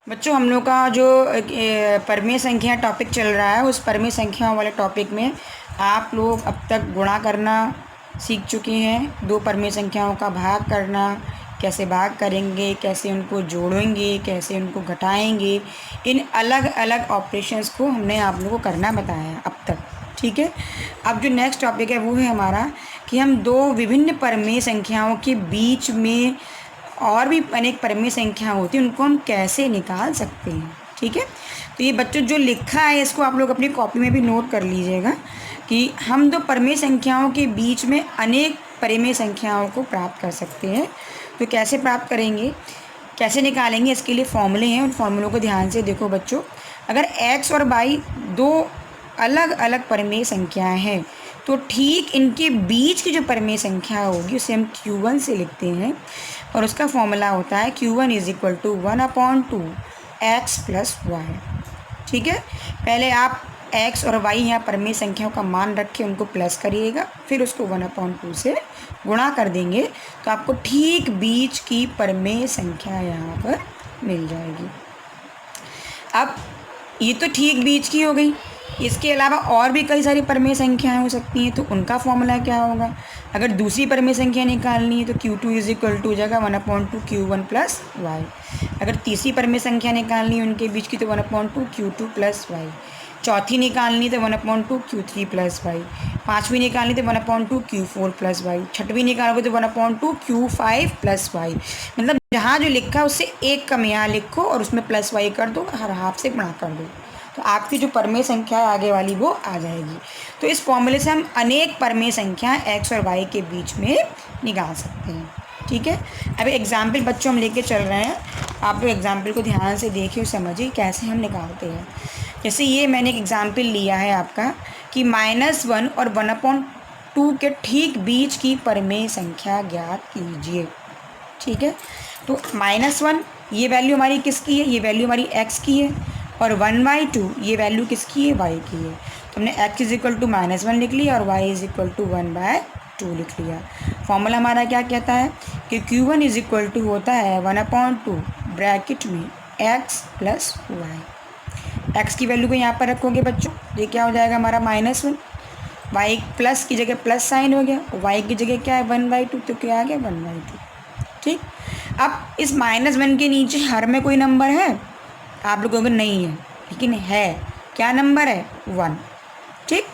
बच्चों हम लोग का जो परमेय संख्या टॉपिक चल रहा है, उस परमेय संख्याओं वाले टॉपिक में आप लोग अब तक गुणा करना सीख चुके हैं। दो परमेय संख्याओं का भाग करना, कैसे भाग करेंगे, कैसे उनको जोड़ेंगे, कैसे उनको घटाएंगे, इन अलग अलग ऑपरेशंस को हमने आप लोगों को करना बताया अब तक। ठीक है, अब जो नेक्स्ट टॉपिक है वो है हमारा कि हम दो विभिन्न परमेय संख्याओं के बीच में और भी अनेक परमेय संख्या होती हैं, उनको हम कैसे निकाल सकते हैं। ठीक है, तो ये बच्चों जो लिखा है इसको आप लोग अपनी कॉपी में भी नोट कर लीजिएगा कि हम दो परमेय संख्याओं के बीच में अनेक परमेय संख्याओं को प्राप्त कर सकते हैं। तो कैसे प्राप्त करेंगे, कैसे निकालेंगे, इसके लिए फॉर्मूले हैं। उन फॉर्मूलों को ध्यान से देखो बच्चों। अगर x और y दो अलग अलग परमेय संख्याएं हैं तो ठीक इनके बीच की जो परमेय संख्या होगी उसे हम Q1 से लिखते हैं और उसका फॉर्मूला होता है Q1 is equal to 1/2 x plus y. ठीक है, पहले आप x और y यहाँ परमेय संख्याओं का मान रख के उनको प्लस करिएगा, फिर उसको 1/2 से गुणा कर देंगे तो आपको ठीक बीच की परमेय संख्या यहाँ पर मिल जाएगी। अब ये तो ठीक बीच की हो गई, इसके अलावा और भी कई सारी परमेय संख्याएं हो सकती हैं, तो उनका फॉर्मूला क्या होगा। अगर दूसरी परमेय संख्या निकालनी है तो Q2 इज इक्वल टू हो जाएगा 1/2 Q1 प्लस वाई। अगर तीसरी परमेय संख्या निकालनी है उनके बीच की तो 1/2 Q2 प्लस वाई। चौथी निकालनी तो 1/2 Q3 प्लस वाई। पाँचवीं निकालनी तो 1/2 Q4 प्लस वाई। छठवीं निकालोगे तो 1/2 Q5 प्लस वाई। मतलब जहाँ जो लिखा है उससे एक कम यहाँ लिखो और उसमें प्लस वाई कर दो, हर हाफ से गुणा कर दो, तो आपकी जो परमेय संख्या है आगे वाली वो आ जाएगी। तो इस फॉर्मूले से हम अनेक परमेय संख्या x और y के बीच में निकाल सकते हैं। ठीक है, अभी एग्जाम्पल बच्चों हम लेके चल रहे हैं, आप लोग एग्जाम्पल को ध्यान से देखिए और समझिए कैसे हम निकालते हैं। जैसे ये मैंने एक एग्जाम्पल लिया है आपका कि -1 और 1/2 के ठीक बीच की परमेय संख्या ज्ञात कीजिए। ठीक है, तो -1 ये वैल्यू हमारी किसकी है, ये वैल्यू हमारी x की है, और 1/2 ये वैल्यू किसकी है, y की है। तो हमने x इज इक्वल टू -1 लिख लिया और y इज इक्वल टू 1/2 लिख लिया। फॉर्मूला हमारा क्या कहता है कि Q1 इज इक्वल टू होता है 1/2 ब्रैकेट में x प्लस वाई। x की वैल्यू को यहाँ पर रखोगे बच्चों, ये क्या हो जाएगा हमारा -1, y प्लस की जगह प्लस साइन हो गया, y की जगह क्या है 1/2, तो क्या आ गया 1/2। ठीक, अब इस -1 के नीचे हर में कोई नंबर है, आप लोगों को नहीं है, लेकिन है, क्या नंबर है 1। ठीक,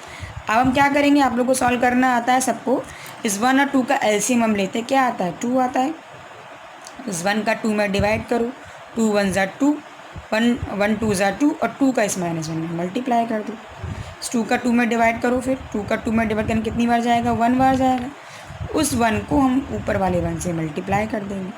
अब हम क्या करेंगे, आप लोगों को सॉल्व करना आता है सबको। इस 1 और 2 का एलसीएम हम लेते हैं, क्या आता है 2 आता है। इस 1 का 2 में डिवाइड करो, 2 1 ज़ा 2, 1 2 ज़ा 2 और 2 का इस -1 में मल्टीप्लाई कर दो। इस 2 का 2 में डिवाइड करो, फिर 2 का 2 में डिवाइड करने कितनी बार जाएगा 1 बार जाएगा। उस 1 को हम ऊपर वाले 1 से मल्टीप्लाई कर देंगे।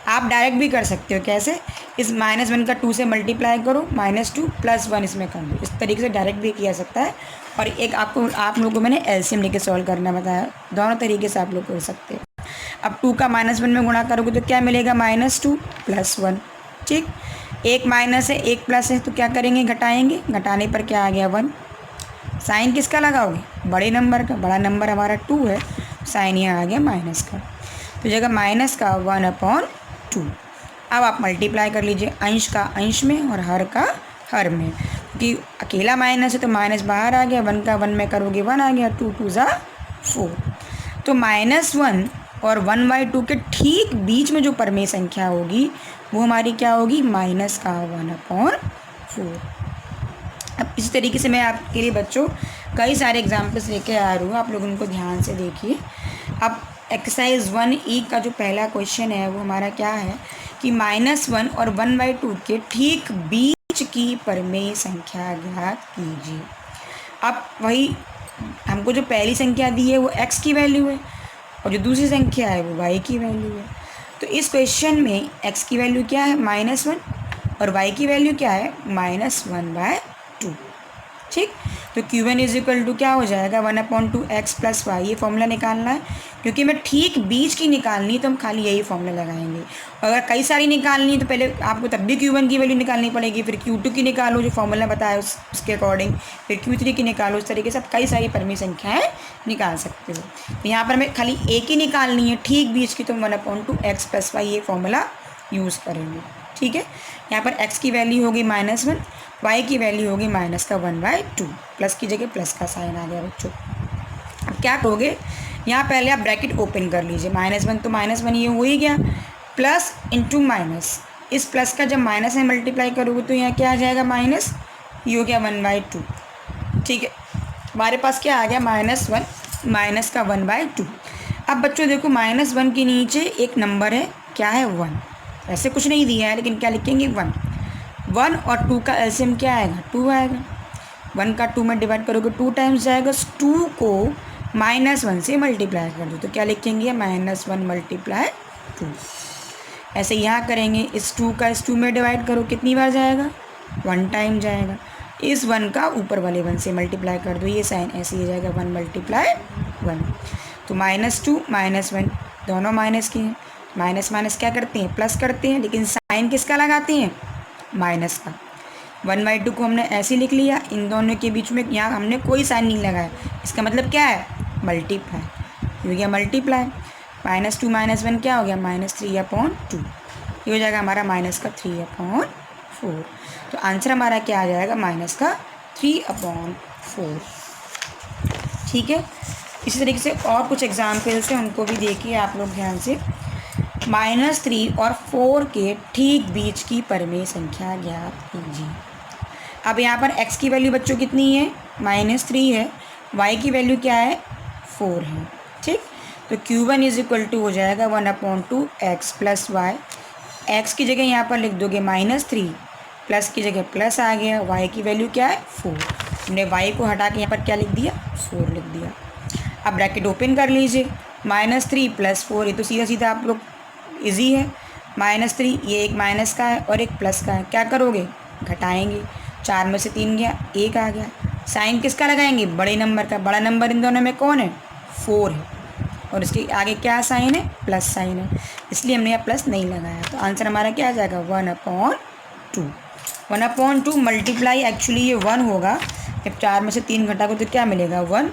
आप डायरेक्ट भी कर सकते हो, कैसे, इस -1 का 2 से मल्टीप्लाई करो, -2 प्लस 1 इसमें कर दो। इस तरीके से डायरेक्ट भी किया सकता है, और एक आप लोगों को मैंने एलसीएम लेके सॉल्व करना बताया, दोनों तरीके से आप लोग कर सकते हैं। अब 2 का -1 में गुणा करोगे तो क्या मिलेगा -2 प्लस 1। ठीक, एक माइनस है एक प्लस है, तो क्या करेंगे घटाएंगे, घटाने पर क्या आ गया 1। साइन किसका लगाओगे, बड़े नंबर का, बड़ा नंबर हमारा 2 है, साइन यहाँ आ गया माइनस का, तो जगह माइनस का 1/2। अब आप मल्टीप्लाई कर लीजिए अंश का अंश में और हर का हर में, क्योंकि अकेला माइनस है तो माइनस बाहर आ गया, 1 का 1 में करोगे 1 आ गया, 2 2 ज़ा 4। तो -1 और 1/2 के ठीक बीच में जो परमेय संख्या होगी वो हमारी क्या होगी, माइनस का 1/4। अब इसी तरीके से मैं आपके लिए बच्चों कई सारे एग्जाम्पल्स लेके आ रही हूँ, आप लोग उनको ध्यान से देखिए। अब एक्सरसाइज 1E का जो पहला क्वेश्चन है वो हमारा क्या है कि -1 और 1/2 के ठीक बीच की परमेय संख्या ज्ञात कीजिए। अब वही हमको जो पहली संख्या दी है वो x की वैल्यू है और जो दूसरी संख्या है वो y की वैल्यू है। तो इस क्वेश्चन में x की वैल्यू क्या है -1 और y की वैल्यू क्या है -1/2। ठीक, तो Q1 इज इक्वल टू क्या हो जाएगा 1/2 x प्लस वाई। ये फॉर्मूला निकालना है, क्योंकि मैं ठीक बीच की निकालनी तो हम खाली यही फॉर्मूला लगाएंगे। और अगर कई सारी निकालनी है तो पहले आपको तब भी Q1 की वैल्यू निकालनी पड़ेगी, फिर Q2 की निकालो जो फॉर्मूला बताया उसके अकॉर्डिंग, फिर Q3 की निकालो। इस तरीके से आप कई सारी परमेय संख्याएँ निकाल सकते हो। तो यहाँ पर हमें खाली एक ही निकालनी है ठीक बीच की, तो 1/2 x प्लस वाई ये फॉर्मूला यूज़ करेंगे। ठीक है। यहाँ पर x की वैल्यू होगी -1, y की वैल्यू होगी -1/2, प्लस की जगह प्लस का साइन आ गया बच्चों। अब क्या करोगे, यहाँ पहले आप ब्रैकेट ओपन कर लीजिए, -1 तो -1 ये हो ही गया, प्लस इंटू माइनस, इस प्लस का जब माइनस में मल्टीप्लाई करोगे तो यहाँ क्या आ जाएगा माइनस, ये हो गया 1/2। ठीक है, हमारे पास क्या आ गया -1 माइनस का 1/2। अब बच्चों देखो -1 के नीचे एक नंबर है, क्या है 1, ऐसे कुछ नहीं दिया है लेकिन क्या लिखेंगे 1। 1 और 2 का एलसीएम क्या आएगा, 2 आएगा। 1 का 2 में डिवाइड करोगे 2 टाइम्स जाएगा, 2 को -1 से मल्टीप्लाई कर दो तो क्या लिखेंगे -1 × 2। ऐसे यहाँ करेंगे, इस 2 का इस 2 में डिवाइड करो, कितनी बार जाएगा, 1 टाइम जाएगा। इस 1 का ऊपर वाले 1 से मल्टीप्लाई कर दो, ये साइन ऐसे ही जाएगा 1 × 1। तो -2 -1 दोनों माइनस के हैं, माइनस माइनस क्या करते हैं, प्लस करते हैं, लेकिन साइन किसका लगाते हैं, माइनस का। 1/2 को हमने ऐसे लिख लिया, इन दोनों के बीच में यहाँ हमने कोई साइन नहीं लगाया, इसका मतलब क्या है, मल्टीप्लाई, हो गया मल्टीप्लाई। -2 -1 क्या हो गया, -3/2, ये हो जाएगा हमारा -3/4। तो आंसर हमारा क्या आ जाएगा, -3/4। ठीक है। इसी तरीके से और कुछ एग्जाम्पल्स हैं, उनको भी देखिए आप लोग ध्यान से। -3 और 4 के ठीक बीच की परिमेय संख्या ज्ञात कीजिए। अब यहाँ पर x की वैल्यू बच्चों कितनी है, -3 है, y की वैल्यू क्या है, 4 है। ठीक, तो Q1 = हो जाएगा 1/2 x + y। x की जगह यहाँ पर लिख दोगे -3, प्लस की जगह प्लस आ गया, y की वैल्यू क्या है, 4। हमने y को हटा के यहाँ पर क्या लिख दिया, 4 लिख दिया। अब ब्रैकेट ओपन कर लीजिए, -3 + 4, ये तो सीधा सीधा आप लोग इजी है। -3 ये एक माइनस का है और एक प्लस का है, क्या करोगे, घटाएंगे, 4 में से 3 गया, 1 आ गया। साइन किसका लगाएंगे, बड़े नंबर का, बड़ा नंबर इन दोनों में कौन है, 4 है, और इसके आगे क्या साइन है, प्लस साइन है, इसलिए हमने यहाँ प्लस नहीं लगाया। तो आंसर हमारा क्या आ जाएगा, 1/2। 1/2 मल्टीप्लाई एक्चुअली ये 1 होगा, जब 4 में से 3 घटाओगे तो क्या मिलेगा, 1,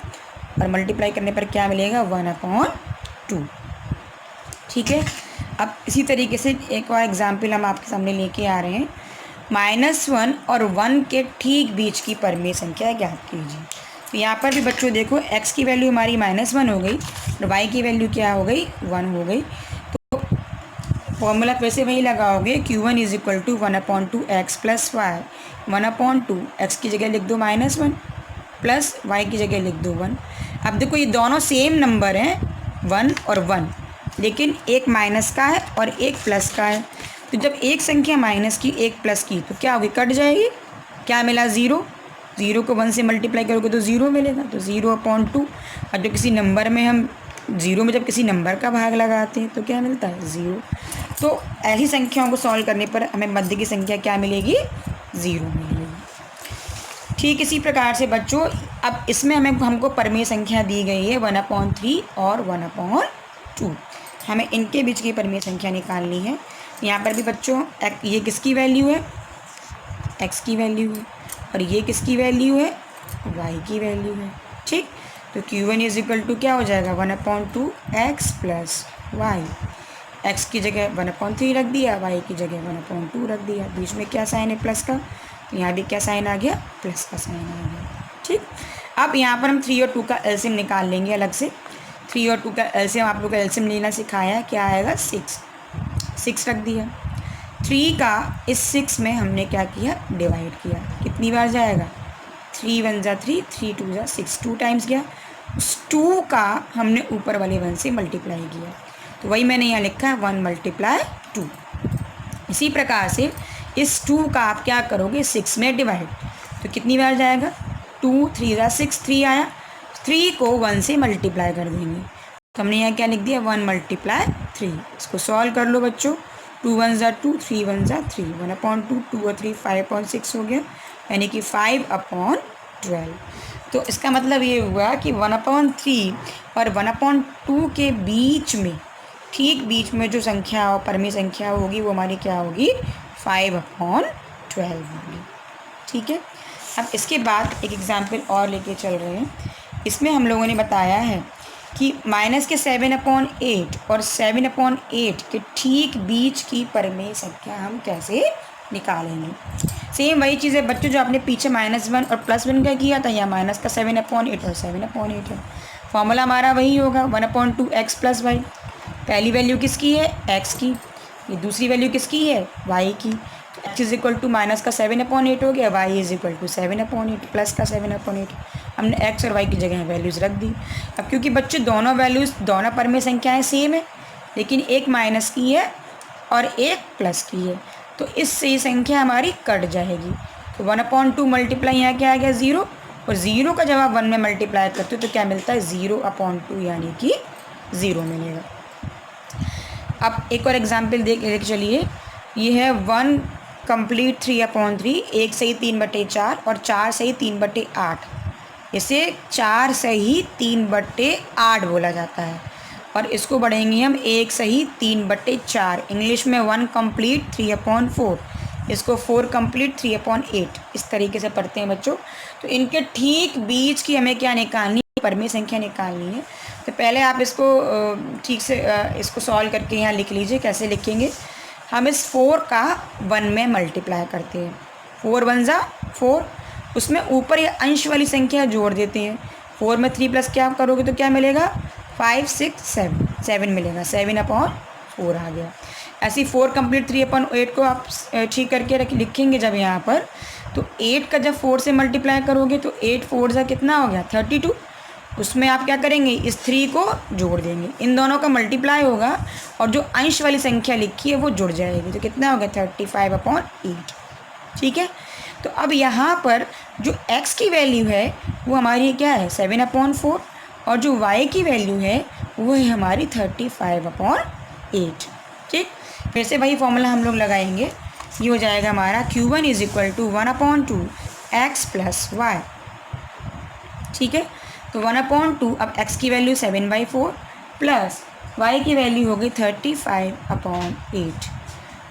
और मल्टीप्लाई करने पर क्या मिलेगा, 1/2। ठीक है। अब इसी तरीके से एक और एग्जाम्पल हम आपके सामने लेके आ रहे हैं। -1 और 1 के ठीक बीच की परिमेय संख्या ज्ञात कीजिए। तो यहाँ पर भी बच्चों देखो, x की वैल्यू हमारी -1 हो गई और y की वैल्यू क्या हो गई, 1 हो गई। तो फॉर्मूला वैसे वही लगाओगे, Q1 = 1/2 x + y। 1/2 x की जगह लिख दो -1, प्लस y की जगह लिख दो 1। अब देखो ये दोनों सेम नंबर हैं, 1 और 1, लेकिन एक माइनस का है और एक प्लस का है। तो जब एक संख्या माइनस की एक प्लस की तो क्या होगी, कट जाएगी, क्या मिला, 0। 0 को 1 से मल्टीप्लाई करोगे तो 0 मिलेगा, तो 0/2। और जो किसी नंबर में हम 0 में जब किसी नंबर का भाग लगाते हैं तो क्या मिलता है, 0। तो ऐसी संख्याओं को सॉल्व करने पर हमें मध्य की संख्या क्या मिलेगी, 0 मिलेगी। ठीक इसी प्रकार से बच्चों, अब इसमें हमको परिमेय संख्या दी गई है 1/3 और 1/2। हमें इनके बीच की परिमेय संख्या निकालनी है। यहाँ पर भी बच्चों ये किसकी वैल्यू है, x की वैल्यू है, और ये किसकी वैल्यू है, y की वैल्यू है। ठीक, तो Q1 = क्या हो जाएगा, 1/2 x + y। x की जगह 1/3 रख दिया, y की जगह 1/2 रख दिया, बीच में क्या साइन है, प्लस का, यहाँ भी क्या साइन आ गया, प्लस का साइन आ गया। ठीक, अब यहाँ पर हम 3 और 2 का एलसीएम निकाल लेंगे अलग से। 3 और 2 का एलसीएम आप लोग का एलसीएम लेना सिखाया, क्या आएगा, 6 रख दिया। 3 का इस 6 में हमने क्या किया, डिवाइड किया, कितनी बार जाएगा, 3 × 1 = 3, 3 × 2 = 6, 2 टाइम्स गया। उस 2 का हमने ऊपर वाले 1 से मल्टीप्लाई किया, तो वही मैंने यहाँ लिखा है 1 × 2। इसी प्रकार से इस 2 का आप क्या करोगे, 6 में डिवाइड, तो कितनी बार जाएगा, 2 3 × 6, 3 आया। 3 को 1 से मल्टीप्लाई कर देंगे, तो हमने यहाँ क्या लिख दिया, 1 × 3। इसको सॉल्व कर लो बच्चों, 2 × 1 = 2, 3 × 1 = 3, 1/2, 2 और 3 5/6 हो गया, यानी कि 5/12। तो इसका मतलब ये हुआ कि 1/3 और 1/2 के बीच में, ठीक बीच में जो संख्या परिमेय संख्या होगी वो हमारी क्या होगी, 5/12 होगी। ठीक है। अब इसके बाद एक एग्जाम्पल और लेके चल रहे हैं। इसमें हम लोगों ने बताया है कि माइनस के 7/8 और 7/8 के ठीक बीच की परिमेय संख्या हम कैसे निकालेंगे। सेम वही चीज़ है बच्चों जो आपने पीछे -1 और +1 का किया था, या माइनस का 7/8 और 7/8 है। फॉर्मूला हमारा वही होगा 1/2 x + y। पहली वैल्यू किसकी है, x की, ये दूसरी वैल्यू किसकी है, y की। x = माइनस का 7/8 हो गया, y = 7/8 प्लस का 7/8। हमने x और y की जगह वैल्यूज़ रख दी। अब क्योंकि बच्चे दोनों वैल्यूज़, दोनों परिमेय संख्याएं सेम है, लेकिन एक माइनस की है और एक प्लस की है, तो इससे ये संख्या हमारी कट जाएगी। तो 1/2 मल्टीप्लाई यहाँ क्या आ गया 0, और 0 का जब आप 1 में मल्टीप्लाई करते हो तो क्या मिलता है 0/2 यानी कि 0 मिलेगा। अब एक और एग्जाम्पल देख चलिए, ये है 1 कंप्लीट 3/3, 1 सही 3/4 और 4 सही 3/8। इसे 4 सही 3/8 बोला जाता है, और इसको बढ़ेंगे हम 1 सही 3/4। इंग्लिश में 1 कंप्लीट 3/4, इसको 4 कंप्लीट 3/8, इस तरीके से पढ़ते हैं बच्चों। तो इनके ठीक बीच की हमें क्या निकालनी है, परिमेय संख्या निकालनी है। तो पहले आप इसको ठीक से इसको सॉल्व करके यहाँ लिख लीजिए। कैसे लिखेंगे, हम इस 4 का 1 में मल्टीप्लाई करते हैं, 4 1 ज़ा 4, उसमें ऊपर ये अंश वाली संख्या जोड़ देते हैं। 4 में 3 प्लस क्या करोगे तो क्या मिलेगा 5 6 7 मिलेगा, 7/4 आ गया। ऐसे 4 कंप्लीट 3/8 को आप ठीक करके लिखेंगे जब यहाँ पर, तो 8 का जब 4 से मल्टीप्लाई करोगे तो 8 4 ज़ा कितना हो गया 32। उसमें आप क्या करेंगे, इस 3 को जोड़ देंगे, इन दोनों का मल्टीप्लाई होगा और जो अंश वाली संख्या लिखी है वो जुड़ जाएगी, तो कितना हो गया 35/8। ठीक है, तो अब यहाँ पर जो x की वैल्यू है वो हमारी क्या है 7/4, और जो y की वैल्यू है वो है हमारी 35/8। ठीक, फिर से वही फॉर्मूला हम लोग लगाएंगे। ये हो जाएगा हमारा Q1 = 1/2 x + y। ठीक है, तो 1/2, अब x की वैल्यू 7/4 प्लस y की वैल्यू हो गई 35/8।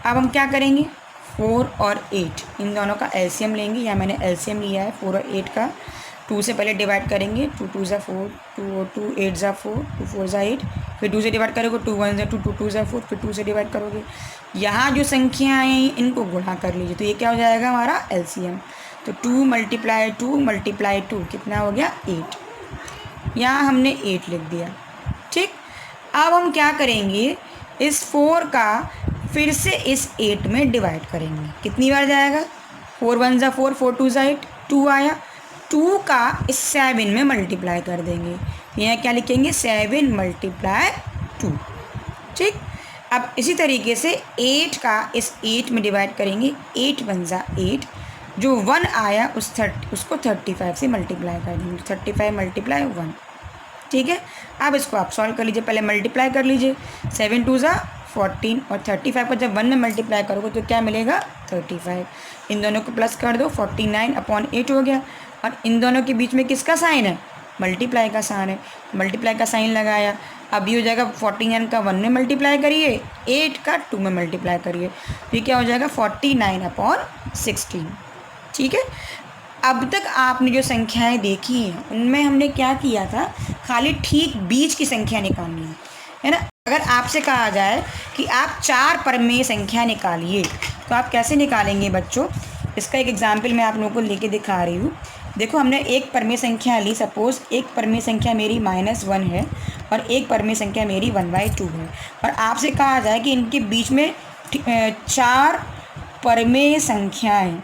अब हम क्या करेंगे, 4 और 8 इन दोनों का एलसीएम लेंगे, या मैंने एलसीएम लिया है 4 और 8 का। 2 से पहले डिवाइड करेंगे, 2 2 ज़ा 4, 2 और 2 8 ज़ा 4, 2 4 ज़ा 8, फिर 2 से डिवाइड करोगे, 2 1 ज़ा 2, 2 2 ज़ा 4, फिर 2 से डिवाइड करोगे। यहाँ जो संख्याएँ हैं इनको गुणा कर लीजिए, तो ये क्या हो जाएगा हमारा एलसीएम। तो 2 × 2 × 2 कितना हो गया 8, यहाँ हमने 8 लिख दिया। ठीक, अब हम क्या करेंगे, इस 4 का फिर से इस 8 में डिवाइड करेंगे। कितनी बार जाएगा, 4 1 ज़ा 4, 4 2 ज़ा 8, 2 आया। 2 का इस 7 में मल्टीप्लाई कर देंगे, यहाँ क्या लिखेंगे 7 × 2। ठीक, अब इसी तरीके से 8 का इस 8 में डिवाइड करेंगे, 8 1 ज़ा 8, जो 1 आया उसको 35 से मल्टीप्लाई कर देंगे, 35 × 1। ठीक है, अब इसको आप सॉल्व कर लीजिए, पहले मल्टीप्लाई कर लीजिए, 7 2 ज़ा 14, और 35 को जब 1 में मल्टीप्लाई करोगे तो क्या मिलेगा 35। इन दोनों को प्लस कर दो, 49/8 हो गया। और इन दोनों के बीच में किसका साइन है, मल्टीप्लाई का साइन है, मल्टीप्लाई का साइन लगाया। अब ये हो जाएगा 49 का 1 में मल्टीप्लाई करिए, 8 का 2 में मल्टीप्लाई करिए, तो ये क्या हो जाएगा 49/16। ठीक है, अब तक आपने जो संख्याएं देखी हैं उनमें हमने क्या किया था, खाली ठीक बीच की संख्या निकालनी है ना। अगर आपसे कहा जाए कि आप 4 परिमेय संख्या निकालिए तो आप कैसे निकालेंगे बच्चों, इसका एक एग्जाम्पल मैं आप लोगों को लेके दिखा रही हूँ। देखो, हमने एक परिमेय संख्या ली, सपोज़ एक परिमेय संख्या मेरी -1 है और एक परिमेय संख्या मेरी 1/2 है, और आपसे कहा जाए कि इनके बीच में 4 परिमेय संख्याएं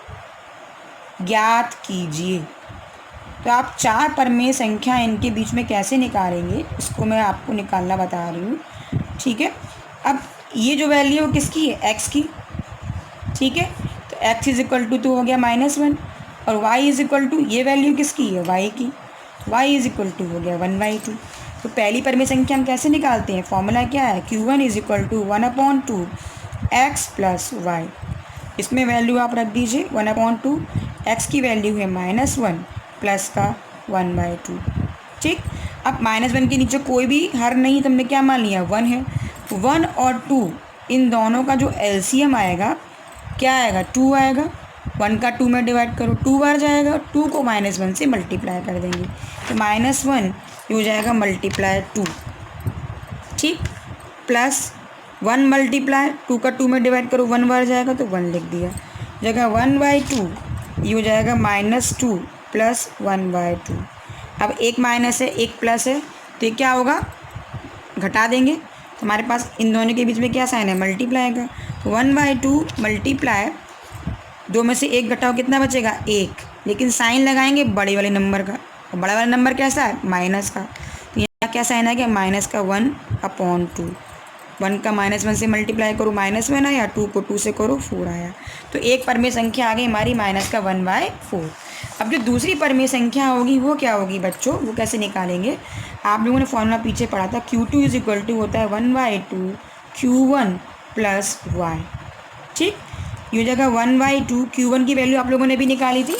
ज्ञात कीजिए, तो आप 4 परिमेय संख्या इनके बीच में कैसे निकालेंगे, इसको मैं आपको निकालना बता रही हूँ। ठीक है, अब ये जो वैल्यू किसकी है, x की। ठीक है, तो x = तो हो गया -1, और y = ये वैल्यू किसकी है, y की, y = हो गया 1/2। तो पहली परिमेय संख्या हम कैसे निकालते हैं, फॉर्मूला क्या है, Q1 = 1/2 x + y। इसमें वैल्यू आप रख दीजिए 1/2, x की वैल्यू है -1 प्लस का 1/2। ठीक, अब -1 के नीचे कोई भी हर नहीं, तो हमने क्या मान लिया 1 है। 1 और 2 इन दोनों का जो एलसीएम आएगा क्या आएगा 2 आएगा। 1 का 2 में डिवाइड करो, 2 बार जाएगा, 2 को -1 से मल्टीप्लाई कर देंगे, तो -1 ये हो जाएगा मल्टीप्लाई 2, ठीक, प्लस 1 मल्टीप्लाई 2 का 2 में डिवाइड करो 1 बार जाएगा तो 1 लिख दिया, जगह 1/2 ये हो जाएगा -2 प्लस 1/2। अब एक माइनस है एक प्लस है तो ये क्या होगा, घटा देंगे तो हमारे पास इन दोनों के बीच में क्या साइन है, मल्टीप्लाई का। तो 1/2 मल्टीप्लाई 2 में से 1 घटाओ कितना बचेगा, 1, लेकिन साइन लगाएंगे बड़े वाले नंबर का, और बड़ा वाला नंबर कैसा है, माइनस का। तो यहाँ क्या साइन है कि माइनस का 1/2, 1 का -1 से मल्टीप्लाई करो -1 आया, 2 को 2 से करो 4 आया। तो एक परमेय संख्या आ गई हमारी माइनस का 1/4। अब जो दूसरी परमेय संख्या होगी वो क्या होगी बच्चों, वो कैसे निकालेंगे, आप लोगों ने फॉर्मूला पीछे पढ़ा था, Q2 = होता है 1/2 Q1 + y, ठीक। ये जगह 1/2 Q1 की वैल्यू आप लोगों ने भी निकाली थी,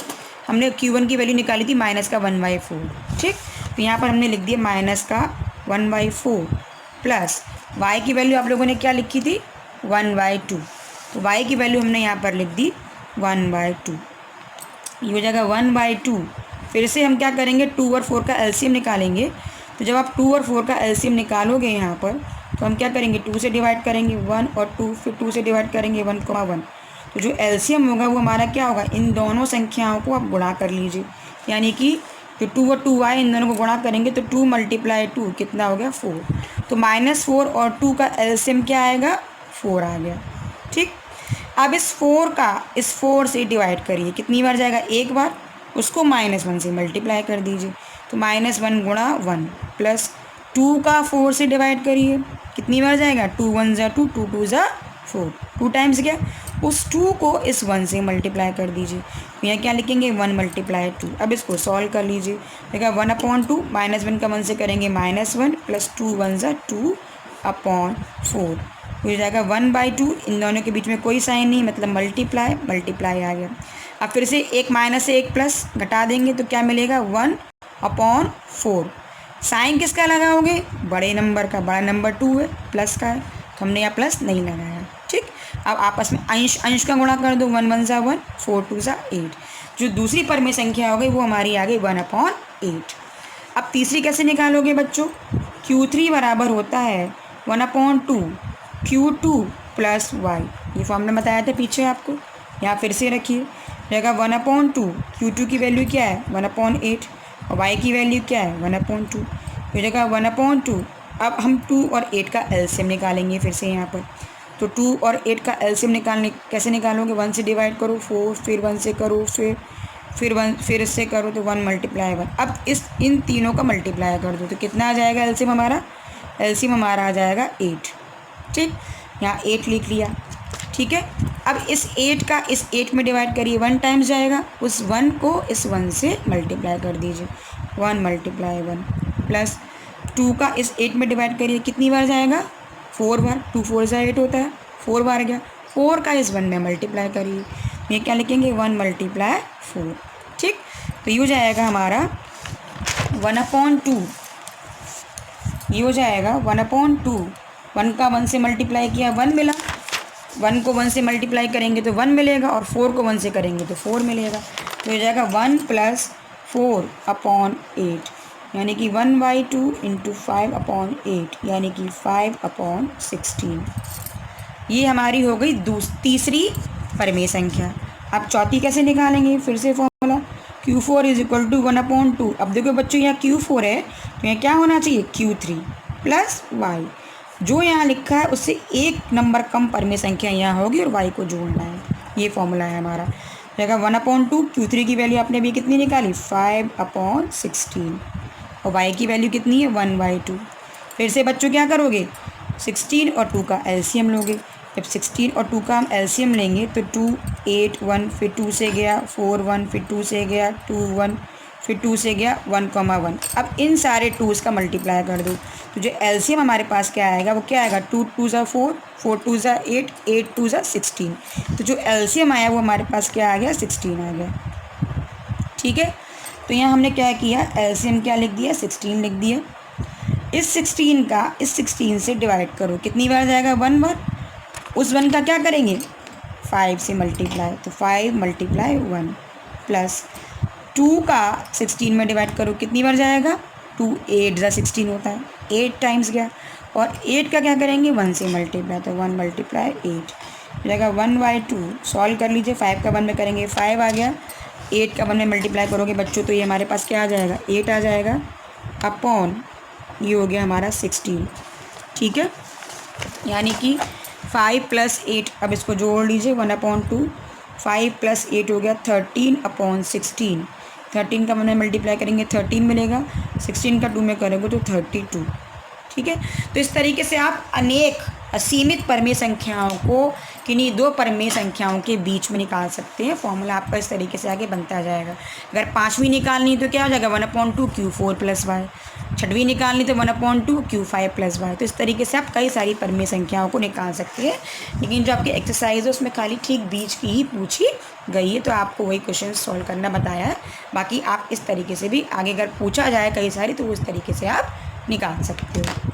हमने Q1 की वैल्यू निकाली थी माइनस का 1/4, ठीक। तो यहाँ पर हमने लिख दिया माइनस का 1/4 प्लस y की वैल्यू आप लोगों ने क्या लिखी थी, 1/2, तो y की वैल्यू हमने यहाँ पर लिख दी 1/2। ये हो जाएगा 1/2। फिर से हम क्या करेंगे, 2 और 4 का एलसीएम निकालेंगे। तो जब आप 2 और 4 का एलसीएम निकालोगे यहाँ पर, तो हम क्या करेंगे, 2 से डिवाइड करेंगे 1 और 2, फिर 2 से डिवाइड करेंगे 1,1। तो जो एलसीएम होगा वो हमारा क्या होगा, इन दोनों संख्याओं को आप गुणा कर लीजिए, यानी कि जो 2 और 2 आए इन दोनों को गुणा करेंगे तो 2 × 2 कितना हो गया, 4। तो -4 और 2 का एलसीएम क्या आएगा, 4 आ गया, ठीक। अब इस 4 से डिवाइड करिए, कितनी बार जाएगा, एक बार, उसको -1 से मल्टीप्लाई कर दीजिए, तो -1 × 1 प्लस 2 का 4 से डिवाइड करिए, कितनी बार जाएगा, 2 × 1 = 2, 2 × 2 = 4, 2 टाइम्स गया, उस 2 को इस 1 से मल्टीप्लाई कर दीजिए, तो यहाँ क्या लिखेंगे, 1 × 2। अब इसको सॉल्व कर लीजिए, देखा 1/2 -1 का 1 से करेंगे -1 प्लस 2 × 1 = 2/4, हो जाएगा 1/2। इन दोनों के बीच में कोई साइन नहीं, मतलब मल्टीप्लाई आ गया। अब फिर से एक माइनस से एक प्लस घटा देंगे तो क्या मिलेगा, 1/4। साइन किसका लगाओगे, बड़े नंबर का, बड़ा नंबर 2 है, प्लस का है, तो हमने यहाँ प्लस नहीं लगाया, ठीक। अब आपस में अंश का गुणा कर दो, 1 × 1 = 1, 4 × 2 = 8। जो दूसरी परमेय संख्या हो गई वो हमारी आ गई 1/8। अब तीसरी कैसे निकालोगे बच्चों, Q3 बराबर होता है 1/2 Q2 + y, ये फॉर्मूला बताया था पीछे आपको, यहाँ फिर से रखिए, रहेगा 1/2 Q2 की वैल्यू क्या है, 1/8, और y की वैल्यू क्या है, 1/2, हो जाएगा 1/2। अब हम 2 और 8 का एलसीएम निकालेंगे फिर से यहाँ पर, तो 2 और 8 का एलसीएम निकालने कैसे निकालोगे, 1 से डिवाइड करो 4, फिर 1 से करो, फिर 1 फिर इससे करो तो 1 × 1। अब इन तीनों का मल्टीप्लाई कर दो तो कितना आ जाएगा एलसीएम हमारा, एलसीएम हमारा आ जाएगा 8, ठीक। यहाँ 8 लिख लिया, ठीक है। अब इस 8 का इस 8 में डिवाइड करिए, 1 टाइम्स जाएगा, उस 1 को इस 1 से मल्टीप्लाई कर दीजिए, 1 × 1 प्लस 2 का इस 8 में डिवाइड करिए, कितनी बार जाएगा, 4 बार, 2 × 4 = 8 होता है, 4 बार गया, 4 का इस 1 में मल्टीप्लाई करिए, ये क्या लिखेंगे, 1 × 4, ठीक। तो ये हो जाएगा हमारा 1/2, ये हो जाएगा 1/2, 1 का 1 से मल्टीप्लाई किया 1 मिला, 1 को 1 से मल्टीप्लाई करेंगे तो 1 मिलेगा, और 4 को 1 से करेंगे तो 4 मिलेगा, तो हो जाएगा 1 + 4/8, यानी कि 1/2 × 5/8, यानी कि 5/16। ये हमारी हो गई तीसरी परमेय संख्या। अब चौथी कैसे निकालेंगे, फिर से फॉर्मूला, Q4 = 1/2। अब देखो बच्चों यहाँ Q4 है तो यहाँ क्या होना चाहिए, Q3 + y, जो यहाँ लिखा है उससे एक नंबर कम परमेय संख्या यहाँ होगी और y को जोड़ना है, ये फॉर्मूला है हमारा। रहेगा 1/2, Q3 की वैल्यू आपने अभी कितनी निकाली, 5/16, और y की वैल्यू कितनी है, 1/2। फिर से बच्चों क्या करोगे, 16 और 2 का एलसीएम लोगे, जब 16 और 2 का हम एलसीएम लेंगे तो 2 8 1, फिर 2 से गया 4 1, फिर 2 से गया 2 1, फिर 2 से गया 1,1। अब इन सारे 2s का मल्टीप्लाई कर दो, तो जो एलसीएम हमारे पास क्या आएगा, वो क्या आएगा, 2 × 2 = 4, 4 × 2 = 8, 8 × 2 = 16। तो जो एलसीएम आया वो हमारे पास क्या आ गया, 16 आ गया, ठीक है। तो यहाँ हमने क्या किया, एलसीएम क्या लिख दिया, 16 लिख दिया। इस 16 का इस 16 से डिवाइड करो, कितनी बार जाएगा, 1 बार, उस 1 का क्या करेंगे, 5 से मल्टीप्लाई, तो 5 × 1 प्लस 2 का 16 में डिवाइड करो, कितनी बार जाएगा, 2 8 ज़ा 16 होता है, 8 टाइम्स गया। और 8 का क्या करेंगे, 1 से मल्टीप्लाई, तो 1 × 8 जाएगा 1/2। सॉल्व कर लीजिए, 5 का 1 में करेंगे 5 आ गया, 8 का 1 में मल्टीप्लाई करोगे बच्चों तो ये हमारे पास क्या आ जाएगा, 8 आ जाएगा, अपॉन ये हो गया हमारा 16। ठीक है, यानी कि 5 + 8, अब इसको जोड़ लीजिए 1/2, 5 + 8 हो गया 13/16। 13 का 1 में मल्टीप्लाई करेंगे 13 मिलेगा, 16 का 2 में करेंगे तो 32। ठीक है, तो इस तरीके से आप अनेक असीमित परमेय संख्याओं को किन्हीं दो परमेय संख्याओं के बीच में निकाल सकते हैं। फॉर्मूला आपका इस तरीके से आगे बनता जाएगा। अगर 5वीं निकालनी तो क्या हो जाएगा, 1/2 Q4 + y। 6वीं निकालनी तो 1/2 Q5 + y। तो इस तरीके से आप कई सारी परमेय संख्याओं को निकाल सकते हैं, लेकिन जो आपकी एक्सरसाइज है उसमें खाली ठीक बीच की ही पूछी गई है, तो आपको वही क्वेश्चन सॉल्व करना बताया है। बाकी आप इस तरीके से भी आगे अगर पूछा जाए कई सारी तो उस तरीके से आप निकाल सकते हो।